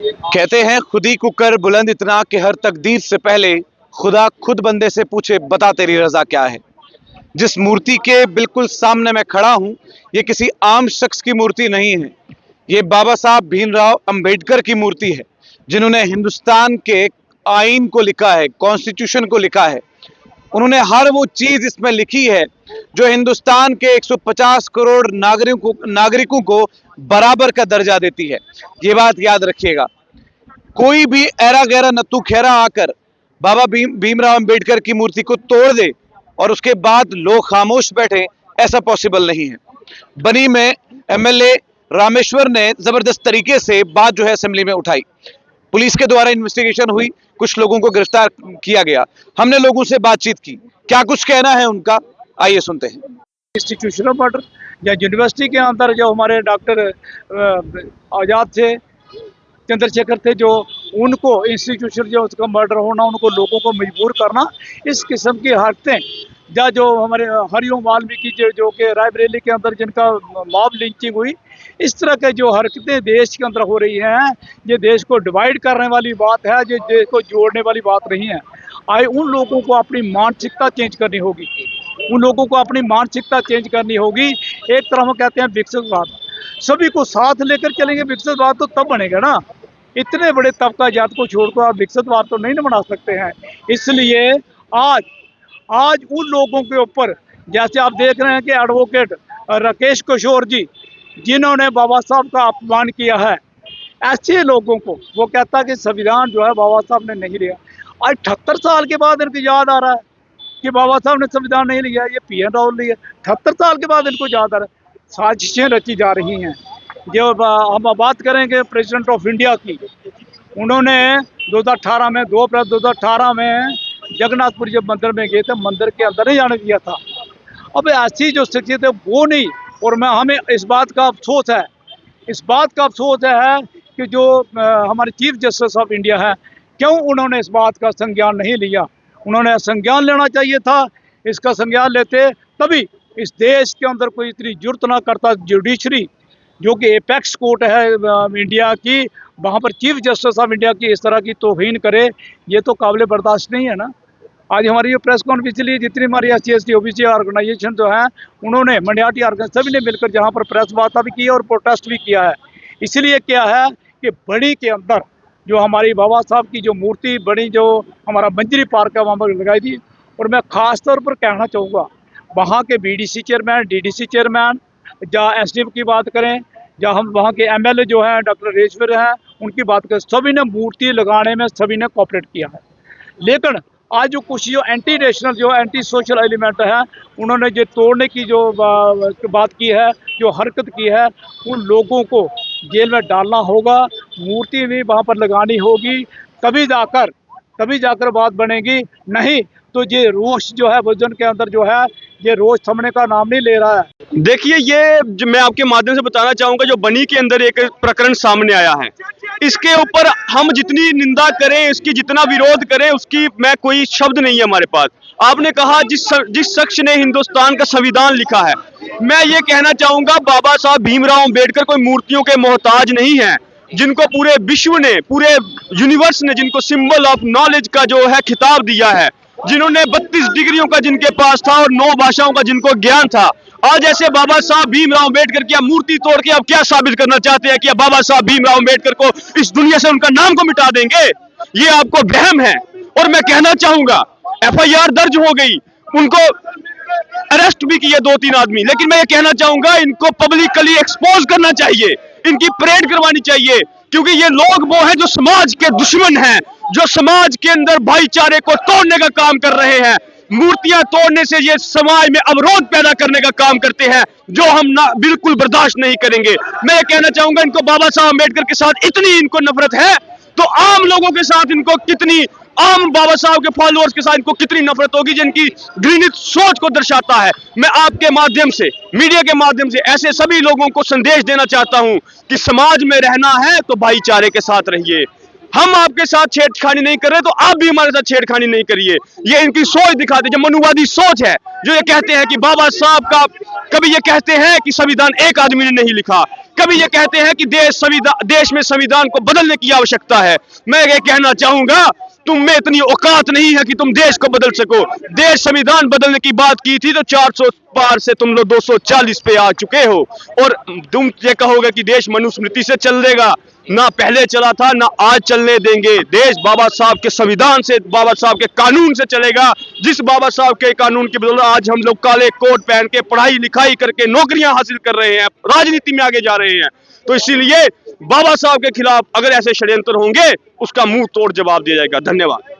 कहते हैं खुद ही कुकर बुलंद इतना कि हर तकदीर से पहले खुदा खुद बंदे से पूछे बता तेरी रजा क्या है। जिस मूर्ति के बिल्कुल सामने मैं खड़ा हूं, ये किसी आम शख्स की मूर्ति नहीं है। ये बाबा साहब भीमराव अंबेडकर की मूर्ति है, जिन्होंने हिंदुस्तान के आइन को लिखा है, कॉन्स्टिट्यूशन को लिखा है। उन्होंने हर वो चीज इसमें लिखी है जो हिंदुस्तान के 150 करोड़ नागरिकों को बराबर का दर्जा देती है। ये बात याद रखिएगा। कोई भी ऐरा गैरा नत्थू खैरा आकर बाबा भीमराव अंबेडकर की मूर्ति को तोड़ दे और उसके बाद लोग खामोश बैठे, ऐसा पॉसिबल नहीं है। बनी में एमएलए रामेश्वर ने जबरदस्त तरीके से बात जो है असेंबली में उठाई। पुलिस के द्वारा इन्वेस्टिगेशन हुई, कुछ लोगों को गिरफ्तार किया गया। हमने लोगों से बातचीत की, क्या कुछ कहना है उनका, आइए सुनते हैं। इंस्टीट्यूशनल मर्डर या यूनिवर्सिटी के अंदर जो हमारे डॉक्टर आज़ाद थे, चंद्रशेखर थे, जो उनको इंस्टीट्यूशन जो उसका मर्डर होना, उनको लोगों को मजबूर करना, इस किस्म की हरकतें या जो हमारे हरिओम वाल्मीकि जो कि रायबरेली के अंदर जिनका मॉब लिंचिंग हुई, इस तरह के जो हरकतें देश के अंदर हो रही हैं, ये देश को डिवाइड करने वाली बात है, ये देश को जोड़ने वाली बात नहीं है। आए उन लोगों को अपनी मानसिकता चेंज करनी होगी, उन लोगों को अपनी मानसिकता चेंज करनी होगी। एक तरफ हम कहते हैं विकसितवाद, सभी को साथ लेकर चलेंगे विकसितवाद तो तब बनेगा ना। इतने बड़े तबका जात को छोड़कर आप विकसितवाद तो नहीं बना सकते हैं। इसलिए आज उन लोगों के ऊपर, जैसे आप देख रहे हैं कि एडवोकेट राकेश किशोर जी, जिन्होंने बाबा साहब का अपमान किया है, ऐसे लोगों को वो कहता है कि संविधान जो है बाबा साहब ने नहीं लिया। आज 78 साल के बाद इनको याद आ रहा है कि बाबा साहब ने संविधान नहीं लिया, ये पीएन राव लिया। 78 साल के बाद इनको याद आ रहा है। साजिशें रची जा रही हैं। जो हम बात करेंगे प्रेसिडेंट ऑफ इंडिया की, उन्होंने 2018 में 2 अप्रैल 2018 में जगन्नाथपुर जब मंदिर में गए थे, मंदिर के अंदर नहीं जाने दिया था। अब ऐसी जो शख्सियत है वो नहीं, और हमें इस बात का अफसोस है कि जो हमारे चीफ जस्टिस ऑफ इंडिया है, क्यों उन्होंने इस बात का संज्ञान नहीं लिया। उन्होंने संज्ञान लेना चाहिए था। इसका संज्ञान लेते तभी इस देश के अंदर कोई इतनी जुर्त ना करता। जुडिशरी जो कि एपेक्स कोर्ट है इंडिया की, वहाँ पर चीफ जस्टिस ऑफ इंडिया की इस तरह की तौहीन करे, ये तो काबिल बर्दाश्त नहीं है ना। आज हमारी ये प्रेस कॉन्फ्रेंस इसलिए जितनी हमारी SC/ST OBC ऑर्गेनाइजेशन जो है, उन्होंने माइनॉरिटी ऑर्गेनाइजेशन सभी ने मिलकर जहाँ पर प्रेस वार्ता भी की है और प्रोटेस्ट भी किया है। इसलिए क्या है कि बड़ी के अंदर जो हमारी बाबा साहब की जो मूर्ति बड़ी, जो हमारा मंजरी पार्क है, वहाँ पर लगाई थी। और मैं ख़ास तौर पर कहना चाहूँगा, वहाँ के BDC चेयरमैन, DDC चेयरमैन, या SDM की बात करें, या हम वहाँ के MLA जो हैं डॉक्टर रेश्वर हैं, उनकी बात करें, सभी ने मूर्ति लगाने में सभी ने कोऑपरेट किया है। लेकिन आज जो कुछ जो एंटी नेशनल, जो एंटी सोशल एलिमेंट है, उन्होंने जो तोड़ने की जो बात की है, जो हरकत की है, उन लोगों को जेल में डालना होगा, मूर्ति भी वहाँ पर लगानी होगी, तभी जाकर बात बनेगी। नहीं तो ये रोष जो है वजन के अंदर जो है, ये रोष थमने का नाम नहीं ले रहा है। देखिए, ये मैं आपके माध्यम से बताना चाहूंगा, जो बनी के अंदर एक प्रकरण सामने आया है, इसके ऊपर हम जितनी निंदा करें, इसकी जितना विरोध करें, उसकी मैं कोई शब्द नहीं है हमारे पास। आपने कहा जिस शख्स ने हिंदुस्तान का संविधान लिखा है, मैं ये कहना चाहूंगा बाबा साहब भीमराव अंबेडकर कोई मूर्तियों के मोहताज नहीं है, जिनको पूरे विश्व ने, पूरे यूनिवर्स ने, जिनको सिंबल ऑफ नॉलेज का जो है खिताब दिया है, जिन्होंने 32 डिग्रियों का जिनके पास था और 9 भाषाओं का जिनको ज्ञान था। आज ऐसे बाबा साहब भीमराव अंबेडकर की मूर्ति तोड़ के अब क्या साबित करना चाहते हैं कि बाबा साहब भीमराव अंबेडकर को इस दुनिया से उनका नाम को मिटा देंगे? ये आपको वहम है। और मैं कहना चाहूंगा, FIR दर्ज हो गई, उनको अरेस्ट भी किए 2-3 आदमी, लेकिन मैं ये कहना चाहूंगा इनको पब्लिकली एक्सपोज करना चाहिए, इनकी परेड करवानी चाहिए, क्योंकि ये लोग वो हैं जो समाज के दुश्मन हैं, जो समाज के अंदर भाईचारे को तोड़ने का काम कर रहे हैं। मूर्तियां तोड़ने से ये समाज में अवरोध पैदा करने का काम करते हैं, जो हम बिल्कुल बर्दाश्त नहीं करेंगे। मैं ये कहना चाहूंगा, इनको बाबा साहब अम्बेडकर के साथ इतनी इनको नफरत है, तो आम लोगों के साथ इनको कितनी, आम बाबा साहब के फॉलोअर्स के साथ इनको कितनी नफरत होगी, जिनकी घृणित सोच को दर्शाता है। मैं आपके माध्यम से, मीडिया के माध्यम से ऐसे सभी लोगों को संदेश देना चाहता हूं कि समाज में रहना है तो भाईचारे के साथ रहिए। हम आपके साथ छेड़खानी नहीं कर रहे, तो आप भी हमारे साथ छेड़खानी नहीं करिए। ये इनकी सोच दिखाते, जो मनुवादी सोच है, जो ये कहते हैं कि बाबा साहब का, कभी ये कहते हैं कि संविधान एक आदमी ने नहीं लिखा, कभी ये कहते हैं कि देश में संविधान को बदलने की आवश्यकता है। मैं ये कहना चाहूंगा, तुम में इतनी औकात नहीं है कि तुम देश को बदल सको। देश संविधान बदलने की बात की थी तो 400 पार से तुम लोग 240 पे आ चुके हो, और तुम ये कहोगे कि देश मनुस्मृति से चलेगा। ना पहले चला था, ना आज चलने देंगे। देश बाबा साहब के संविधान से, बाबा साहब के कानून से चलेगा। जिस बाबा साहब के कानून की बदौलत आज हम लोग काले कोट पहन के पढ़ाई लिखाई करके नौकरियां हासिल कर रहे हैं, राजनीति में आगे जा रहे हैं। तो इसीलिए बाबा साहब के खिलाफ अगर ऐसे षड्यंत्र होंगे, उसका मुंह तोड़ जवाब दिया जाएगा। धन्यवाद।